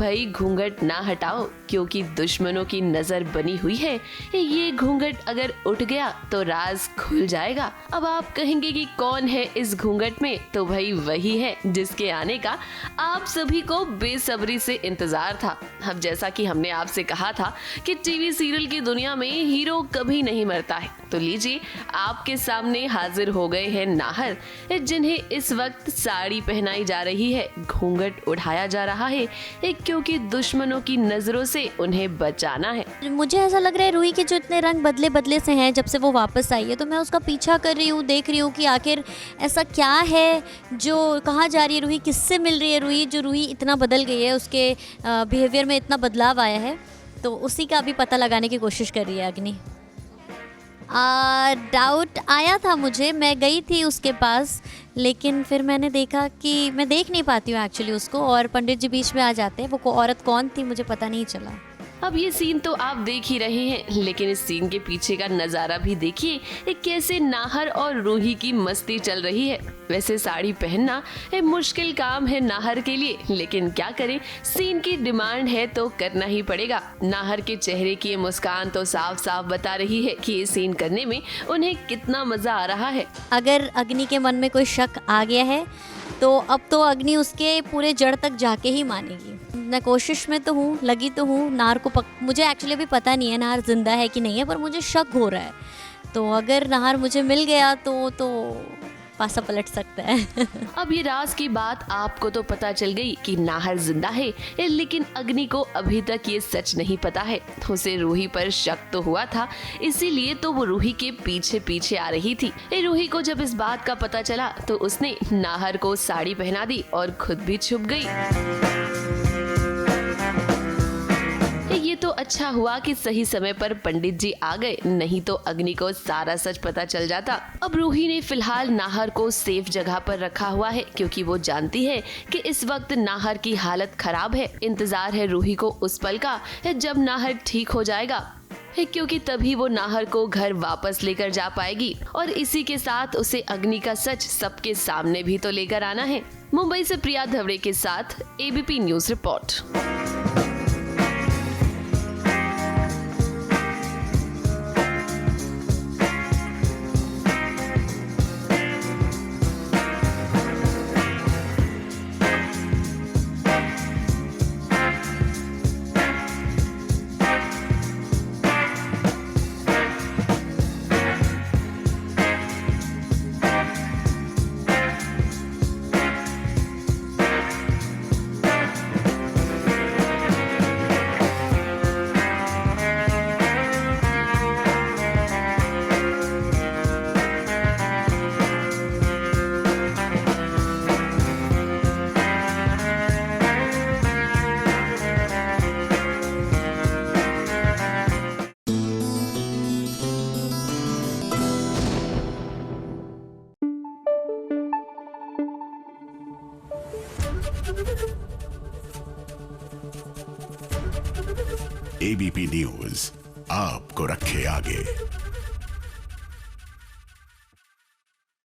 भाई घूंघट ना हटाओ क्योंकि दुश्मनों की नजर बनी हुई है। ये घूंघट अगर उठ गया तो राज खुल जाएगा। अब आप कहेंगे कि कौन है इस घूंघट में, तो भाई वही है जिसके आने का आप सभी को बेसब्री से इंतजार था। अब जैसा कि हमने आपसे कहा था कि टीवी सीरियल की दुनिया में हीरो कभी नहीं मरता है, तो लीजिए आपके सामने हाजिर हो गए हैं नाहर, जिन्हें इस वक्त साड़ी पहनाई जा रही है, घूंघट उठाया जा रहा है क्योंकि दुश्मनों की नजरों से उन्हें बचाना है। मुझे ऐसा लग रहा है रूही के जो इतने रंग बदले बदले से हैं जब से वो वापस आई है, तो मैं उसका पीछा कर रही हूँ, देख रही हूँ कि आखिर ऐसा क्या है जो कहाँ जा रही है रूही, किससे मिल रही है रूही, जो रूही इतना बदल गई है, उसके बिहेवियर में इतना बदलाव आया है। तो उसी का अभी पता लगाने की कोशिश कर रही है अग्नि। डाउट आया था मुझे, मैं गई थी उसके पास, लेकिन फिर मैंने देखा कि मैं देख नहीं पाती हूँ एक्चुअली उसको, और पंडित जी बीच में आ जाते हैं। वो औरत कौन थी मुझे पता नहीं चला। अब ये सीन तो आप देख ही रहे हैं, लेकिन इस सीन के पीछे का नजारा भी देखिए, कैसे नाहर और रूही की मस्ती चल रही है। वैसे साड़ी पहनना मुश्किल काम है नाहर के लिए, लेकिन क्या करें, सीन की डिमांड है तो करना ही पड़ेगा। नाहर के चेहरे की ये मुस्कान तो साफ साफ बता रही है कि ये सीन करने में उन्हें कितना मजा आ रहा है। अगर अग्नि के मन में कोई शक आ गया है तो अब तो अग्नि उसके पूरे जड़ तक जाके ही मानेगी। मैं कोशिश में तो हूँ, लगी तो हूँ नाहर को मुझे एक्चुअली अभी पता नहीं है नाहर जिंदा है कि नहीं है, पर मुझे शक हो रहा है। तो अगर नाहर मुझे मिल गया तो पासा पलट सकता है। अब ये राज की बात आपको तो पता चल गई कि नाहर जिंदा है, लेकिन अग्नि को अभी तक ये सच नहीं पता है। उसे रूही पर शक तो हुआ था, इसीलिए तो वो रूही के पीछे पीछे आ रही थी। रूही को जब इस बात का पता चला तो उसने नाहर को साड़ी पहना दी और खुद भी छुप गई। ये तो अच्छा हुआ कि सही समय पर पंडित जी आ गए, नहीं तो अग्नि को सारा सच पता चल जाता। अब रूही ने फिलहाल नाहर को सेफ जगह पर रखा हुआ है क्योंकि वो जानती है कि इस वक्त नाहर की हालत खराब है। इंतजार है रूही को उस पल का जब नाहर ठीक हो जाएगा, क्योंकि तभी वो नाहर को घर वापस लेकर जा पाएगी और इसी के साथ उसे अग्नि का सच सबके सामने भी तो लेकर आना है। मुंबई से प्रिया धवड़े के साथ ABP news report. ABP news आपको रखे आगे।